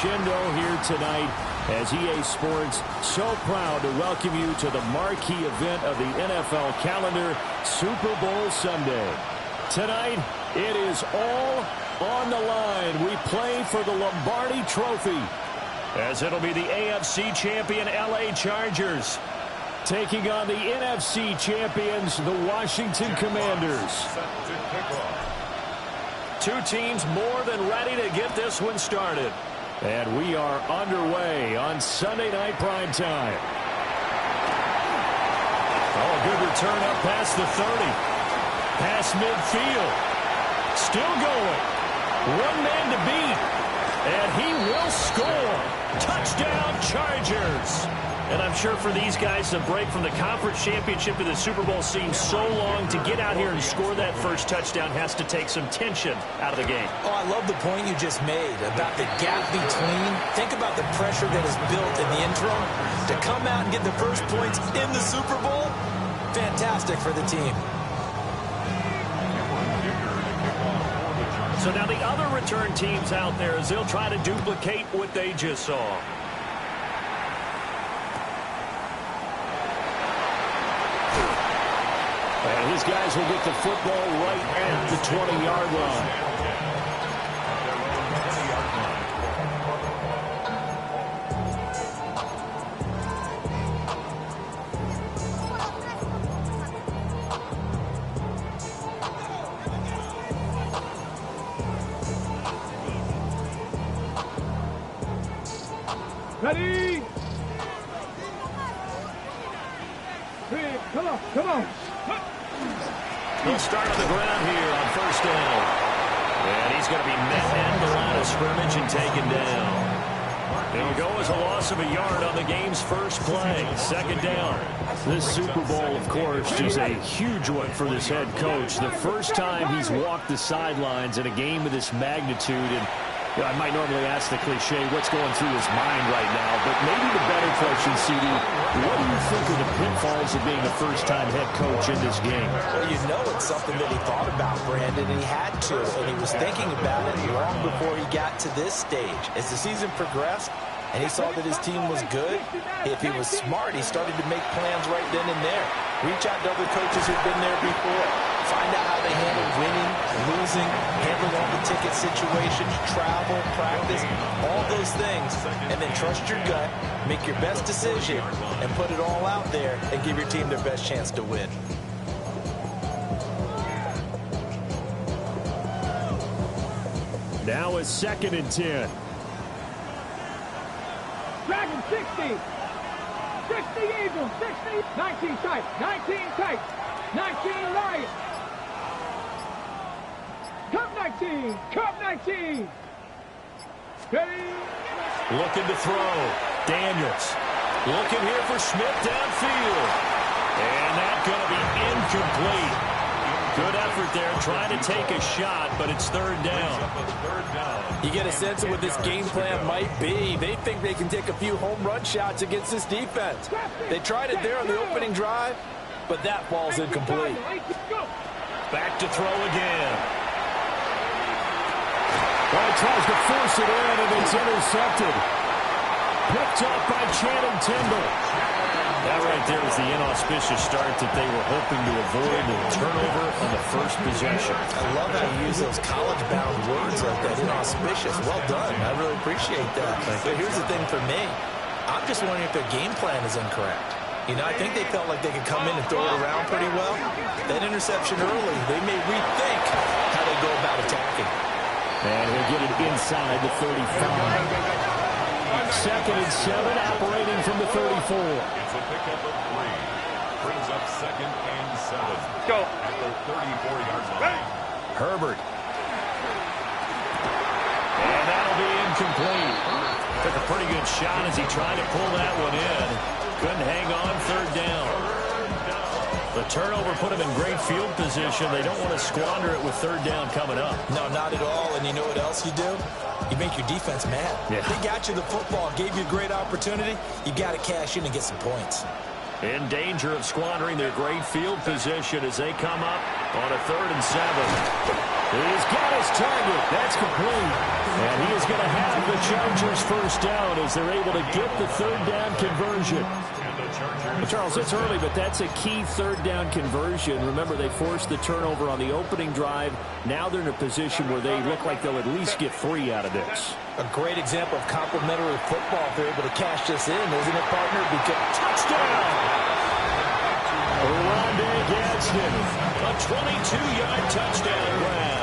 crescendo here tonight as EA Sports so proud to welcome you to the marquee event of the NFL calendar, Super Bowl Sunday. Tonight, it is all on the line. We play for the Lombardi Trophy, as it'll be the AFC champion LA Chargers taking on the NFC champions, the Washington Commanders. Two teams more than ready to get this one started. And we are underway on Sunday night primetime. Oh, a good return up past the 30. Past midfield. Still going. One man to beat. And he will score. Touchdown, Chargers. And I'm sure for these guys, the break from the conference championship to the Super Bowl seems so long. To get out here and score that first touchdown has to take some tension out of the game. Oh, I love the point you just made about the gap between. Think about the pressure that is built in the interim. To come out and get the first points in the Super Bowl, fantastic for the team. So now the other return teams out there, as they'll try to duplicate what they just saw. And his guys will get the football right at the 20-yard line. Ready? Three, come on. He'll start on the ground here on first down. And he's going to be met at the line of scrimmage and taken down. It'll go as a loss of a yard on the game's first play. Second down. This Super Bowl, of course, is a huge one for this head coach. The first time he's walked the sidelines in a game of this magnitude. And I might normally ask the cliche, what's going through his mind right now? But maybe the better question, CD, what do you think of the pitfalls of being a first-time head coach in this game? Well, you know it's something that he thought about, Brandon, and he had to. And he was thinking about it long before he got to this stage. As the season progressed and he saw that his team was good, if he was smart, he started to make plans right then and there. Reach out to other coaches who've been there before. Find out how they handle winning, losing, handling all the ticket situations, travel, practice, all those things. And then trust your gut, make your best decision, and put it all out there and give your team their best chance to win. Now it's 2nd and 10. Dragon 60. 60 Eagles, 60. 19 tight, 19 tight. 19 Lions. Cup 19, Cup 19. Ready? Looking to throw. Daniels. Looking here for Smith downfield. And that's going to be incomplete. Good effort there, trying to take a shot, but it's third down. You get a sense of what this game plan might be. They think they can take a few home run shots against this defense. They tried it there on the opening drive, but that ball's incomplete. Back to throw again. Well, he tries to force it in, and it's intercepted. Picked up by Channing Tindall. That right there is the inauspicious start that they were hoping to avoid, the turnover on the first possession. I love how you use those college-bound words like that, inauspicious. Well done. I really appreciate that. But here's the thing for me. I'm just wondering if their game plan is incorrect. You know, I think they felt like they could come in and throw it around pretty well. That interception early, they may rethink how they go about attacking. And he'll get it inside the 35. 2nd and 7, operating from the 34. It's a pickup of 3. Brings up 2nd and 7. Go. At the 34-yard line. Herbert. And that'll be incomplete. Took a pretty good shot as he tried to pull that one in. Couldn't hang on, third down. The turnover put him in great field position. They don't want to squander it with third down coming up. No, not at all. And you know what else you do? You make your defense mad. Yeah. They got you the football, gave you a great opportunity. You got to cash in and get some points. In danger of squandering their great field position as they come up on a 3rd and 7. He's got his target. That's complete. And he is going to have the Chargers first down as they're able to get the third down conversion. Well, Charles, it's early, but that's a key third down conversion. Remember, they forced the turnover on the opening drive. Now they're in a position where they look like they'll at least get 3 out of this. A great example of complementary football if they're able to cash this in, isn't it, partner? Because touchdown! Rondé Gadsden, a 22-yard touchdown grab.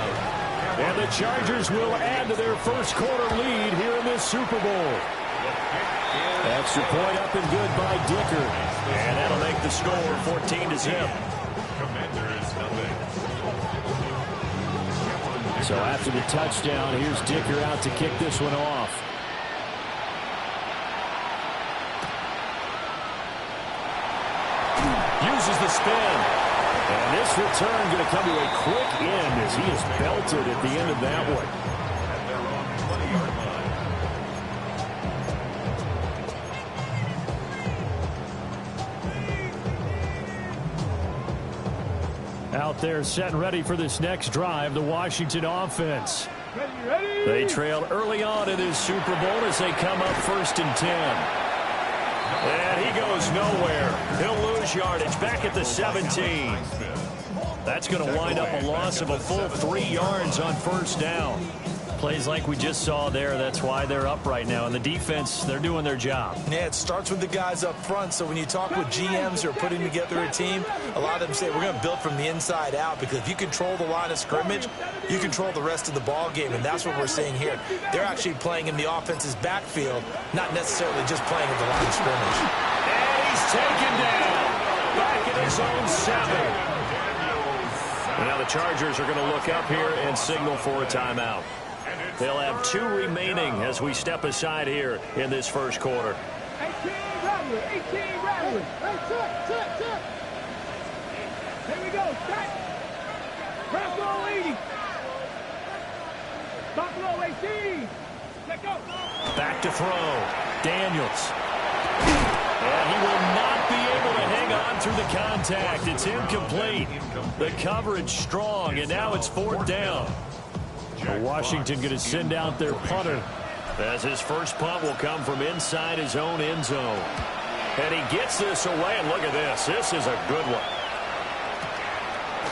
And the Chargers will add to their first quarter lead here in this Super Bowl. Extra point up and good by Dicker. And that'll make the score 14-0. So after the touchdown, here's Dicker out to kick this one off. Uses the spin. And this return going to come to a quick end as he is belted at the end of that one. Out there set and ready for this next drive, the Washington offense. Ready. They trailed early on in this Super Bowl as they come up 1st and 10. And he goes nowhere. He'll lose yardage back at the 17. That's going to wind up a loss of a full 3 yards on first down. Plays like we just saw there. That's why they're up right now. And the defense, they're doing their job. Yeah, it starts with the guys up front. So when you talk with GMs who are putting together a team, a lot of them say we're going to build from the inside out, because if you control the line of scrimmage, you control the rest of the ball game, and that's what we're seeing here. They're actually playing in the offense's backfield, not necessarily just playing at the line of scrimmage. And he's taken down back at his own 7. Now the Chargers are going to look up here and signal for a timeout. They'll have 2 remaining as we step aside here in this first quarter. 18 Rattler. Check. Here we go. Check. Bravo 80. Buffalo 18. Let go. Back to throw. Daniels. And he will not be able to hang on through the contact. It's incomplete. The coverage strong, and now it's 4th down. Washington going to send out their punter, as his first punt will come from inside his own end zone. And he gets this away, and look at this. This is a good one.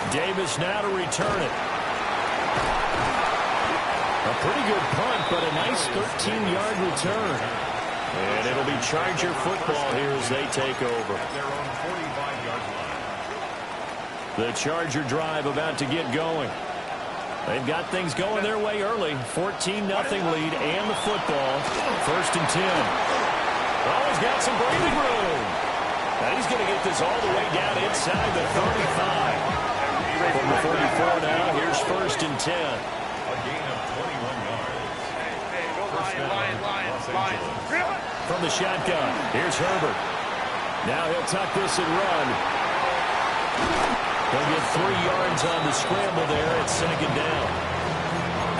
Davis now to return it. A pretty good punt, but a nice 13-yard return. And it'll be Charger football here as they take over. The Charger drive about to get going. They've got things going their way early. 14-0 lead and the football. 1st and 10. Oh, he's got some breathing room. Now he's going to get this all the way down inside the 35. From the 44 now, here's 1st and 10. A gain of 21 yards. Lion. From the shotgun, here's Herbert. Now he'll tuck this and run. He'll get 3 yards on the scramble there at 2nd down.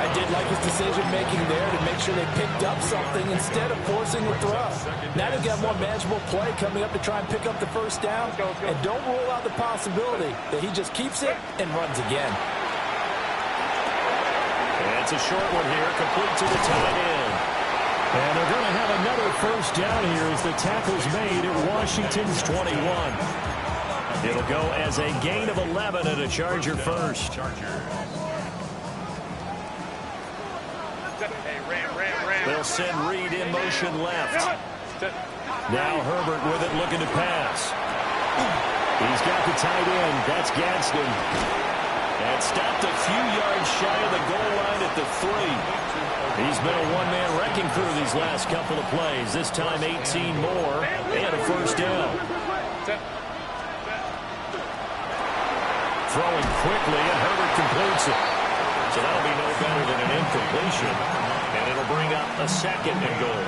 I did like his decision-making there to make sure they picked up something instead of forcing a throw. Now they've got more manageable play coming up to try and pick up the first down. And don't rule out the possibility that he just keeps it and runs again. And it's a short one here, complete to the tight end. And they're going to have another first down here as the tackle's made at Washington's 21. It'll go as a gain of 11 and a Charger first. They'll send Reed in motion left. Now Herbert with it, looking to pass. He's got the tight end. That's Gadsden. And stopped a few yards shy of the goal line at the 3. He's been a one-man wrecking crew these last couple of plays. This time 18 more and a first down. Throwing quickly, and Herbert completes it. So that'll be no better than an incompletion. And it'll bring up a 2nd and goal.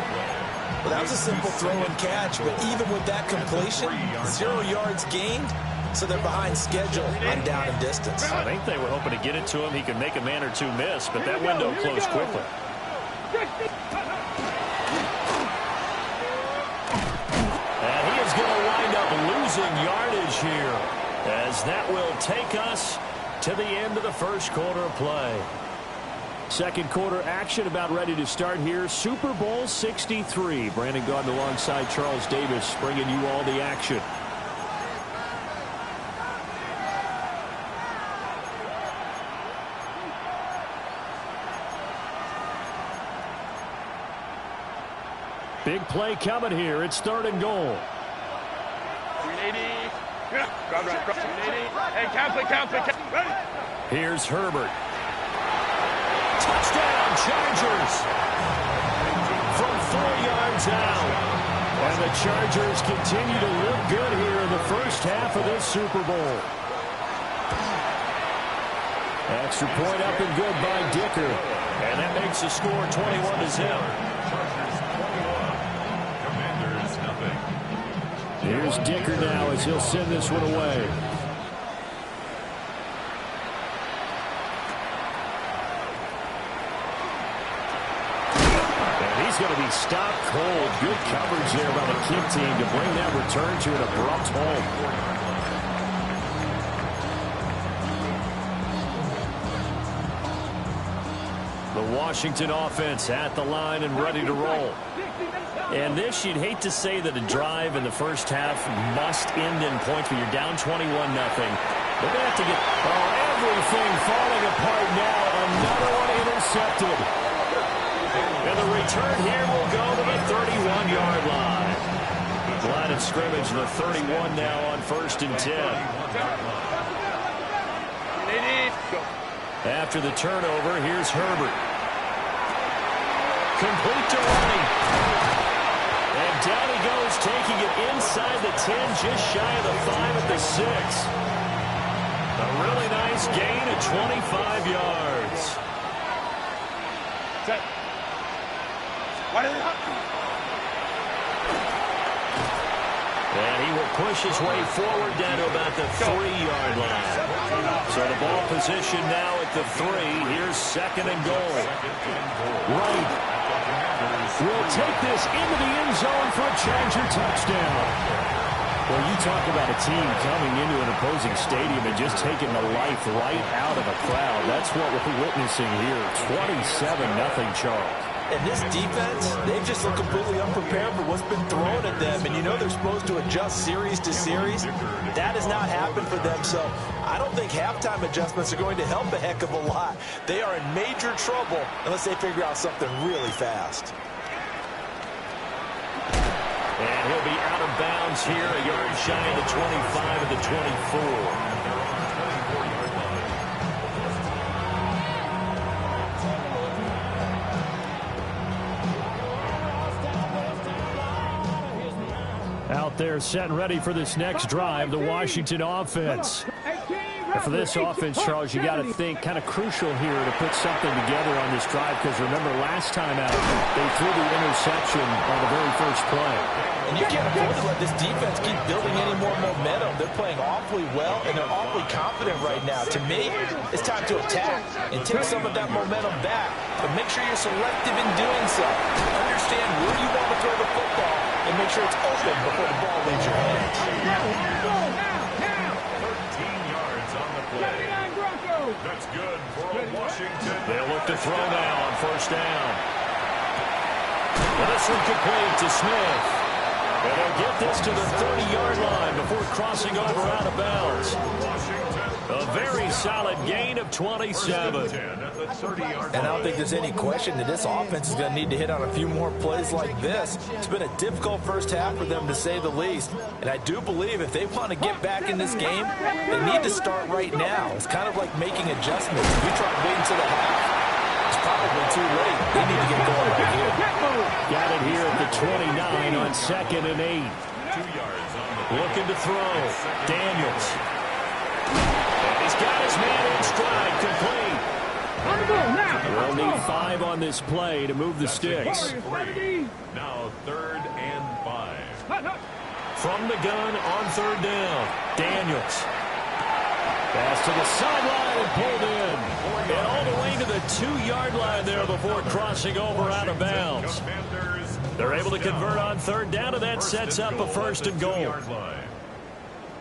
Well, that was a simple throw and catch, but even with that completion, 0 yards gained, so they're behind schedule on down and distance. I think they were hoping to get it to him. He could make a man or two miss, but that window closed quickly. And he is going to wind up losing yardage here, as that will take us to the end of the first quarter of play. Second quarter action about ready to start here. Super Bowl 63. Brandon Gaudin alongside Charles Davis bringing you all the action. Big play coming here. It's 3rd and goal. 380. Hey, count. Here's Herbert. Touchdown, Chargers. From 4 yards out. And the Chargers continue to look good here in the first half of this Super Bowl. Extra point up and good by Dicker. And that makes the score 21-0. Here's Dicker now as he'll send this one away. And he's going to be stopped cold. Good coverage there by the kick team to bring that return to an abrupt halt. The Washington offense at the line and ready to roll. And this, you'd hate to say that a drive in the first half must end in points, but you're down 21-0. They're going to have to get everything falling apart now. Another one intercepted. And the return here will go to the 31-yard line. Line of scrimmage, the 31 now on 1st and 10. After the turnover, here's Herbert. Complete to Ronnie. And down he goes, taking it inside the 10, just shy of the 5 at the 6. A really nice gain of 25 yards. Set. And he will push his way forward down to about the 3-yard line. So the ball position now at the 3. Here's 2nd and goal. Right. Will take this into the end zone for a Charger touchdown. Well, you talk about a team coming into an opposing stadium and just taking the life right out of a crowd. That's what we're witnessing here. 27-0 Charles. And this defense, they've just looked completely unprepared for what's been thrown at them. And you know they're supposed to adjust series to series. That has not happened for them. So I don't think halftime adjustments are going to help a heck of a lot. They are in major trouble unless they figure out something really fast. And he'll be out of bounds here, a yard shy of the 25 of the 24. Out there set and ready for this next drive, the Washington offense. And for this offense, Charles, you got to think kind of crucial here to put something together on this drive, because remember last time out, they threw the interception on the very first play. And you can't afford to let this defense keep building any more momentum. They're playing awfully well, and they're awfully confident right now. To me, it's time to attack and take some of that momentum back. But make sure you're selective in doing so. Understand where you want to throw the football and make sure it's open before the ball leaves your hands. 13 yards on the play. That's good for a Washington. They'll look to throw now on 1st down. Well, this one complete to Smith. And they'll get this to the 30-yard line before crossing over out of bounds. A very solid gain of 27. And I don't think there's any question that this offense is going to need to hit on a few more plays like this. It's been a difficult first half for them, to say the least. And I do believe if they want to get back in this game, they need to start right now. It's kind of like making adjustments. If you try to wait until the half, it's probably too late. They need to get going right here. Got it here at the 29 on 2nd and 8. 2 yards on the play. Looking to throw. Daniels. And he's got his man in stride, complete. We'll need 5 on this play to move the sticks. Now 3rd and 5. From the gun on 3rd down. Daniels. Pass to the sideline and pulled in. And all the way to the 2-yard line there before crossing over out of bounds. They're able to convert on 3rd down, and that sets up a 1st and goal.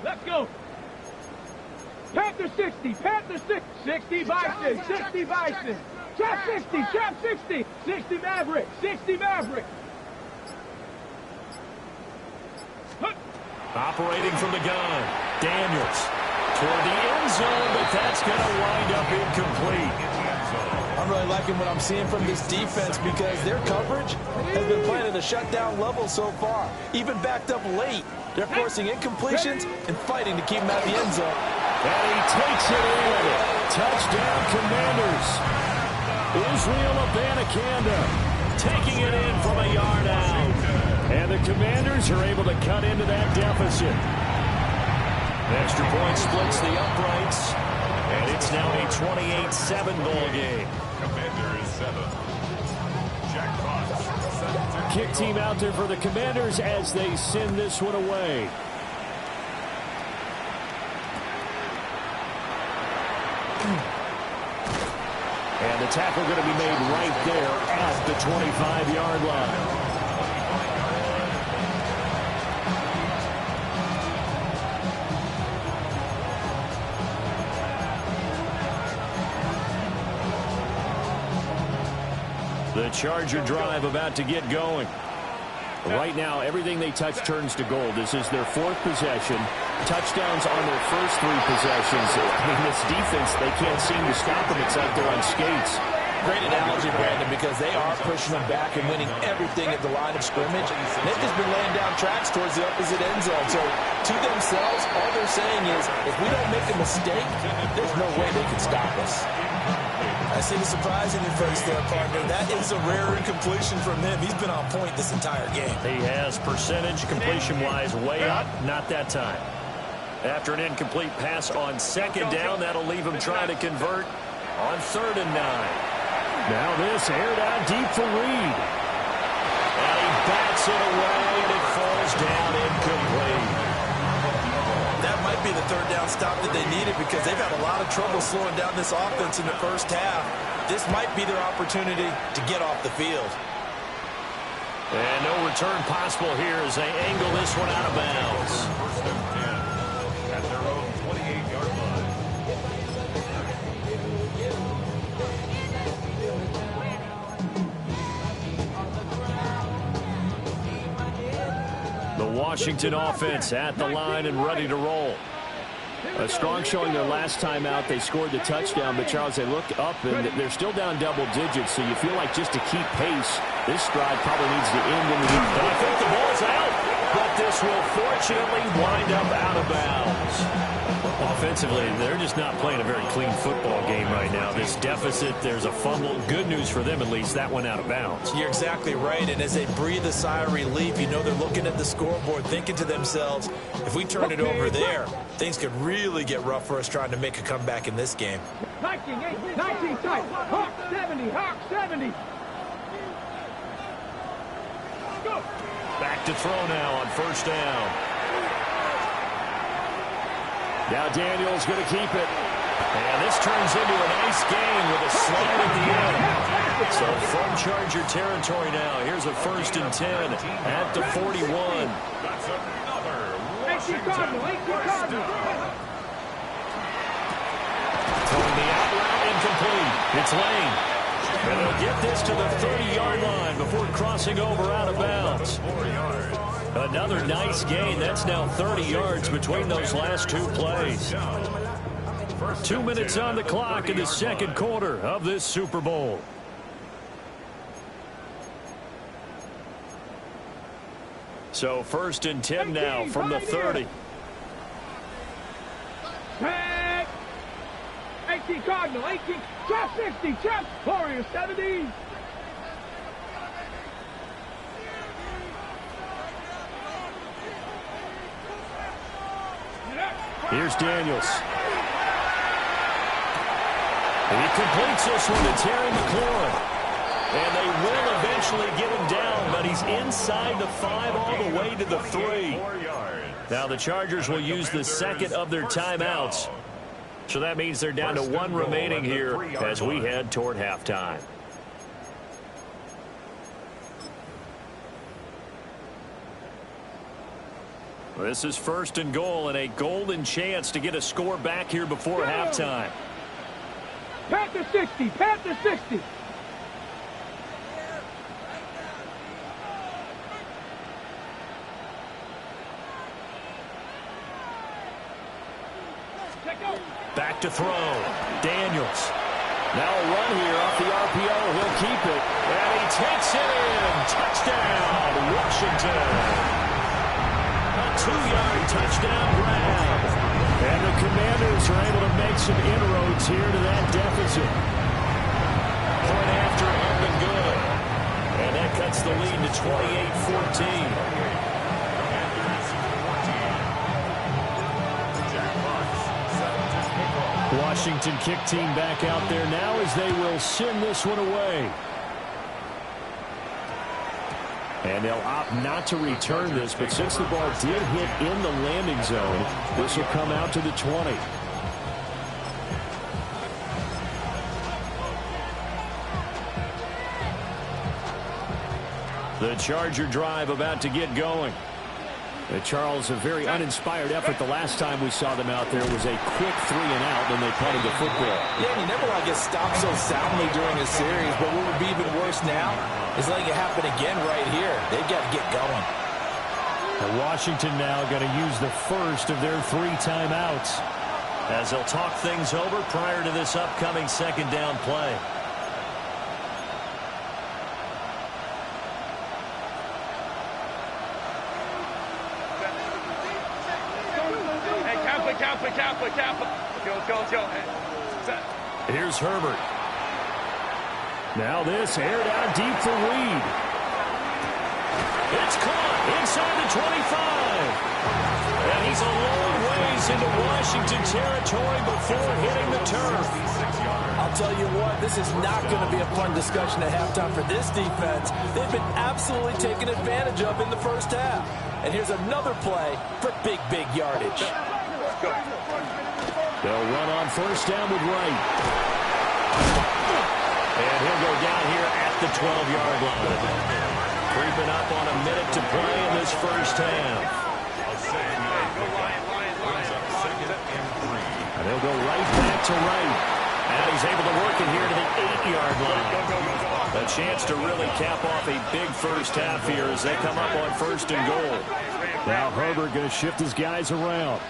Let's go. Panther 60, Panther 60, 60 Bison, 60 Bison. Trap 60, trap 60, 60 Maverick, 60 Maverick. Operating from the gun, Daniels toward the end zone, but that's going to wind up incomplete. I'm really liking what I'm seeing from this defense because their coverage has been playing at a shutdown level so far. Even backed up late, they're forcing incompletions and fighting to keep them out of the end zone. And he takes it in. Touchdown, Commanders. Israel Abanikanda taking it in from a yard out. And the Commanders are able to cut into that deficit. Extra point splits the uprights. And it's now a 28-7 ball game. Commanders 7. Jack Fox. Kick team out there for the Commanders as they send this one away. And the tackle going to be made right there at the 25-yard line. The Charger drive about to get going. Right now, everything they touch turns to gold. This is their fourth possession. Touchdowns on their first three possessions. I mean, this defense, they can't seem to stop them. It's like they're on skates. Great analogy, Brandon, because they are pushing them back and winning everything at the line of scrimmage. They've just been laying down tracks towards the opposite end zone. So, to themselves, all they're saying is, if we don't make a mistake, there's no way they can stop us. I see the surprise in your face there, partner. That is a rare incompletion from him. He's been on point this entire game. He has percentage completion-wise way up. Not that time. After an incomplete pass on second down, that'll leave him trying to convert on 3rd and 9. Now this aired out deep for Reed. And he bats it away, and it falls down incomplete. That might be the 3rd down stop that they needed because they've had a lot of trouble slowing down this offense in the first half. This might be their opportunity to get off the field. And no return possible here as they angle this one out of bounds. 1st and 10 at their own 28-yard line. The Washington offense at the line and ready to roll. A strong showing their last time out. They scored the touchdown, but Charles, they look up and they're still down double digits, so you feel like just to keep pace, this drive probably needs to end in the game. I think the ball's out, but this will fortunately wind up out of bounds. Offensively, they're just not playing a very clean football game right now. This deficit, there's a fumble. Good news for them, at least. That went out of bounds. You're exactly right, and as they breathe a sigh of relief, you know they're looking at the scoreboard, thinking to themselves, if we turn it over there, things could really get rough for us trying to make a comeback in this game. 19 tight. Hawk 70, Hawk 70. Go. Back to throw now on 1st down. Now Daniels going to keep it. And this turns into a nice game with a slide at the end. So from Charger territory now, here's a 1st and 10 at the 41. That's another 18 Cardinal, 18 Cardinal. Throwing the out route incomplete. It's Lane. And they'll get this to the 30-yard line before crossing over out of bounds. 4 yards. Another nice gain. That's now 30 yards between those last two plays. 2 minutes on the clock in the second quarter of this Super Bowl. So 1st and 10 now from the 30. 18 Cardinal, 18, trap 60, trap, Warrior 70. Here's Daniels. He completes this one to Terry McLaurin. And they will eventually get him down, but he's inside the 5 all the way to the 3. Now the Chargers will use the second of their timeouts. So that means they're down to 1 remaining here as we head toward halftime. This is 1st and goal and a golden chance to get a score back here before halftime. Pat the 60. Pat the 60. Back to throw. Daniels. Now a run here off the RPO. He'll keep it. And he takes it in. Touchdown, Washington. A 2-yard touchdown grab. And the Commanders are able to make some inroads here to that deficit. Point after up and good. And that cuts the lead to 28-14. Washington kick team back out there now as they will send this one away. And they'll opt not to return this, but since the ball did hit in the landing zone, this will come out to the 20. The Charger drive about to get going. Charles, a very uninspired effort. The last time we saw them out there was a quick 3-and-out when they punted the football. Yeah, and you never want to get stopped so soundly during a series, but what would be even worse now is letting it happen again right here. They've got to get going. And Washington now going to use the first of their 3 timeouts as they'll talk things over prior to this upcoming 2nd down play. Here's Herbert. Now this aired out deep for Reed. It's caught inside the 25. And he's a long ways into Washington territory before hitting the turf. I'll tell you what, this is not going to be a fun discussion at halftime for this defense. They've been absolutely taken advantage of in the first half. And here's another play for big yardage. They'll run on 1st down with Wright. And he'll go down here at the 12-yard line. Creeping up on a minute to play in this first half. And they'll go right back to Wright. And he's able to work it here to the 8-yard line. A chance to really cap off a big first half here as they come up on 1st and goal. Now Herbert going to shift his guys around.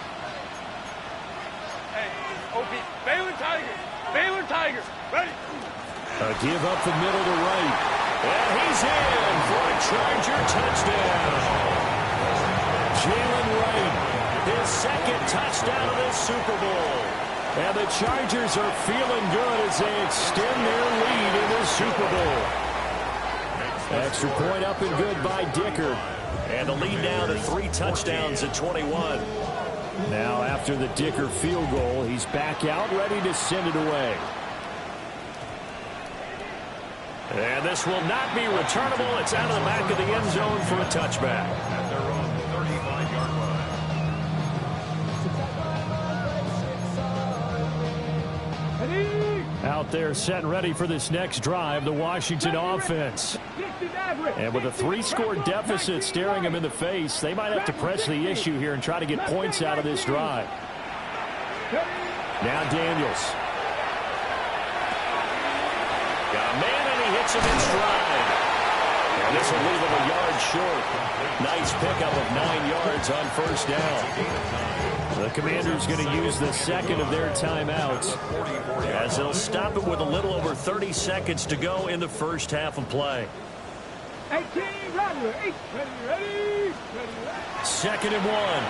Baylor Tigers. Ready. A give up the middle to Wright. And he's in for a Charger touchdown. Jalen Wright, his 2nd touchdown of this Super Bowl. And the Chargers are feeling good as they extend their lead in this Super Bowl. Extra point up and good by Dicker. And the lead now to 3 touchdowns at 21. Now after the Dicker field goal, he's back out ready to send it away. And this will not be returnable. It's out of the back of the end zone for a touchback. And they're on the 35-yard line. Out there set and ready for this next drive, the Washington offense. And with a 3-score deficit staring them in the face, they might have to press the issue here and try to get points out of this drive. Now Daniels. Got a man and he hits him in stride. And this will leave him a yard short. Nice pickup of 9 yards on 1st down. The Commanders going to use the 2nd of their timeouts as they'll stop it with a little over 30 seconds to go in the first half of play. 18, ready. 2nd and 1.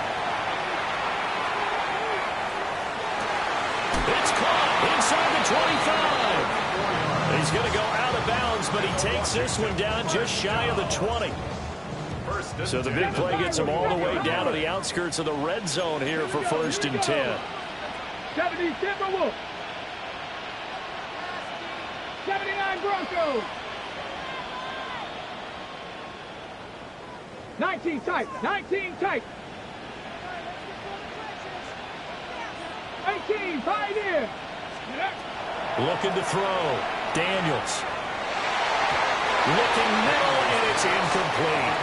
It's caught inside the 25. He's going to go out of bounds, but he takes this one down just shy of the 20. So the big play gets him all the way down to the outskirts of the red zone here for 1st and 10. 70 Timberwolves. 79 Broncos. 19 tight. 19 tight. 18 Pioneer. Looking to throw. Daniels. Looking middle, and it's incomplete.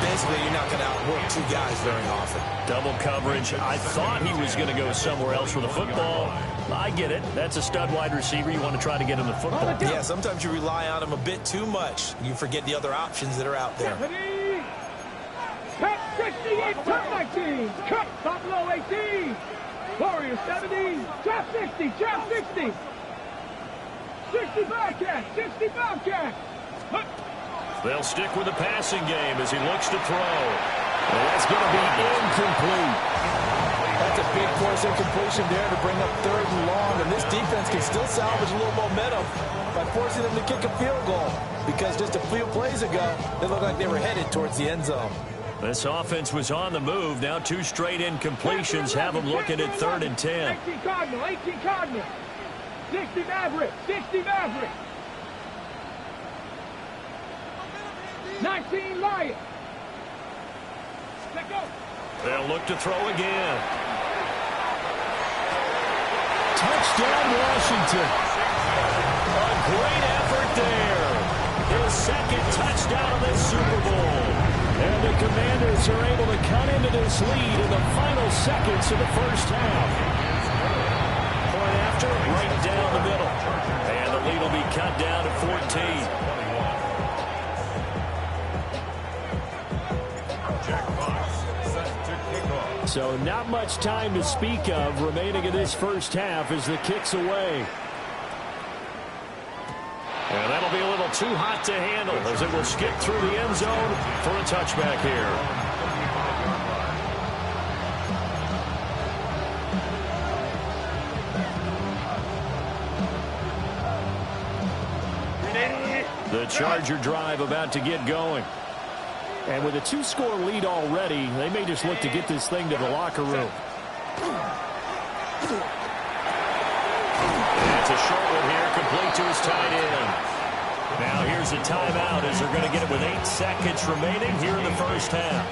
Big Basically, you're not going to outwork two guys very often. Double coverage. I thought he was going to go somewhere else with the football. I get it. That's a stud wide receiver. You want to try to get him the football. Yeah, sometimes you rely on him a bit too much. You forget the other options that are out there. Cut 68, top 19. Cut, top low 18. Warriors 70. Trap 60, trap 60. 60 Bobcat, 60 Bobcat. They'll stick with the passing game as he looks to throw. And that's going to be incomplete. That's a big force incompletion there to bring up 3rd and long. And this defense can still salvage a little momentum by forcing them to kick a field goal. Because just a few plays ago, they looked like they were headed towards the end zone. This offense was on the move. Now 2 straight incompletions have them looking at 3rd and 10. 18 Cardinal, 18 Cardinal. 60 Maverick, 60 Maverick. 19 Lion. Let go. They'll look to throw again. Touchdown, Washington. A great effort there. His 2nd touchdown of this Super Bowl. And the Commanders are able to cut into this lead in the final seconds of the first half. Point after, right down the middle. And the lead will be cut down to 14. So not much time to speak of remaining in this first half as the kick's away. And that'll be a little too hot to handle as it will skip through the end zone for a touchback here. The Charger drive about to get going. And with a 2-score lead already, they may just look to get this thing to the locker room. That's a short one here, complete to his tight end. Now here's a timeout as they're going to get it with 8 seconds remaining here in the first half.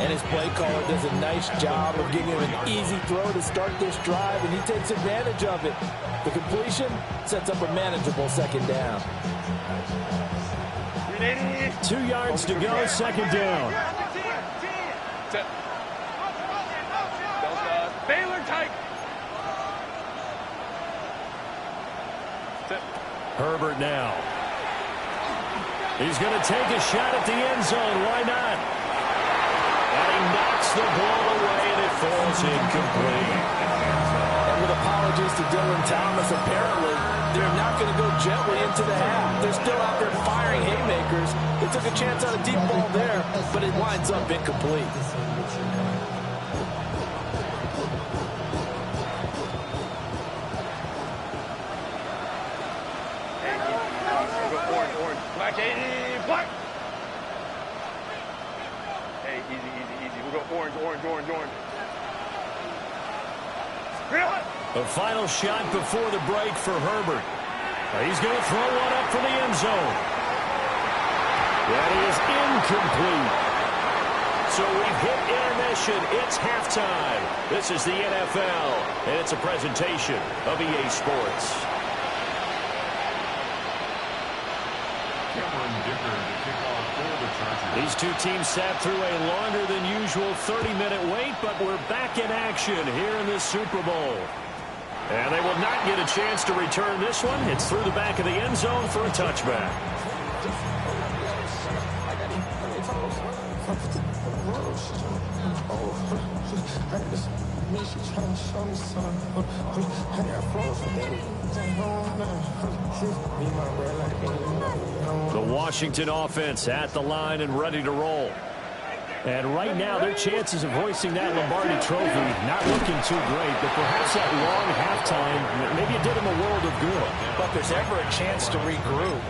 And his play caller does a nice job of giving him an easy throw to start this drive, and he takes advantage of it. The completion sets up a manageable 2nd down. 2 yards to go, 2nd down. Baylor tight. Herbert now. He's going to take a shot at the end zone. Why not? And he knocks the ball away, and it falls incomplete. And with apologies to Dylan Thomas, apparently they're not going to go gently into the half. They're still out there firing haymakers. They took a chance on a deep ball there, but it winds up incomplete. Black, black. Hey, easy. We'll go orange. The final shot before the break for Herbert. He's going to throw one up for the end zone. That is incomplete. So we've hit intermission. It's halftime. This is the NFL, and it's a presentation of EA Sports. These two teams sat through a longer than usual 30-minute wait, but we're back in action here in the Super Bowl. And they will not get a chance to return this one. It's through the back of the end zone for a touchback. The Washington offense at the line and ready to roll. And right now, their chances of hoisting that Lombardi trophy not looking too great, but perhaps that long halftime, maybe it did them a world of good. But if there's ever a chance to regroup,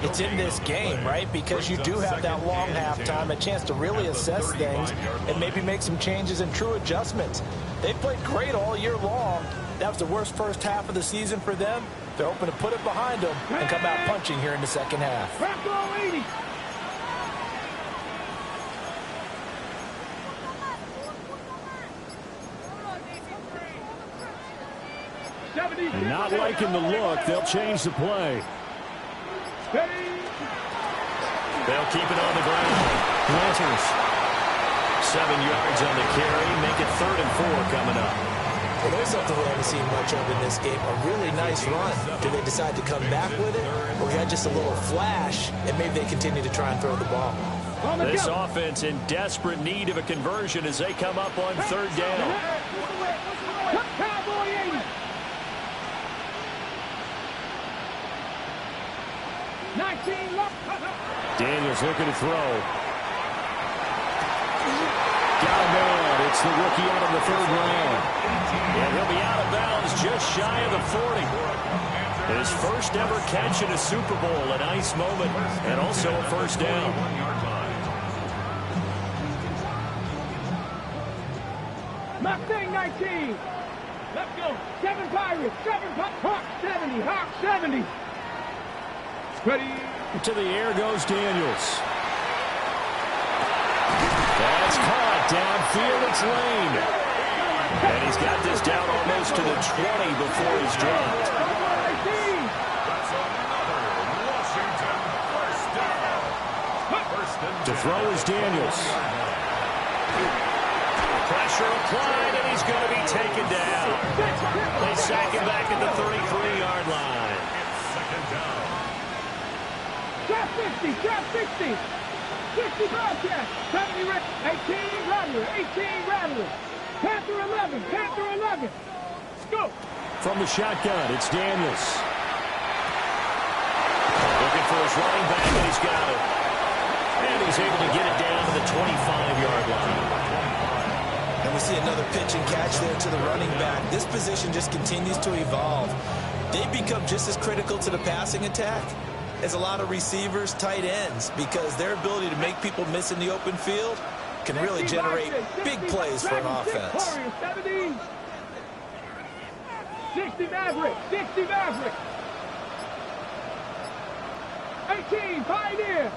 it's in this game, right? Because you do have that long halftime, a chance to really assess things and maybe make some changes and true adjustments. They played great all year long. That was the worst first half of the season for them. They're hoping to put it behind them and come out punching here in the second half. Not liking the look. They'll change the play. They'll keep it on the ground. Panthers. 7 yards on the carry. Make it 3rd and 4 coming up. Well, there's something we haven't seen much of in this game. A really nice run. Do they decide to come back with it? Or we had just a little flash, and maybe they continue to try and throw the ball? This offense in desperate need of a conversion as they come up on 3rd down. Cowboy 80. 19 left. Daniels looking to throw. Got a man. It's the rookie out of the 3rd round. And he'll be out of bounds just shy of the 40. His first ever catch in a Super Bowl, a nice moment, and also a 1st down. Mustang 19. Let's go. 7 Pirates. 7 Pirates. Hawk 70. Hawk 70. Ready. To the air goes Daniels. That's caught downfield. It's Lane. And he's got this down almost to the 20 before he's dropped. To throw is Daniels. Pressure applied, and he's going to be taken down. They sack him back at the 33-yard line. Trap 50. Trap 60. 60 broadcast. 70 red. 18 Rattler. 18 Rattler. Panther 11. Panther 11. Go. From the shotgun, it's Daniels. Looking for his running back, and he's got it. And he's able to get it down to the 25-yard line. And we see another pitch and catch there to the running back. This position just continues to evolve. They become just as critical to the passing attack as a lot of receivers, tight ends, because their ability to make people miss in the open field can really generate big plays for an offense. 70. 60 Maverick. 60 Maverick. 18 Pioneer.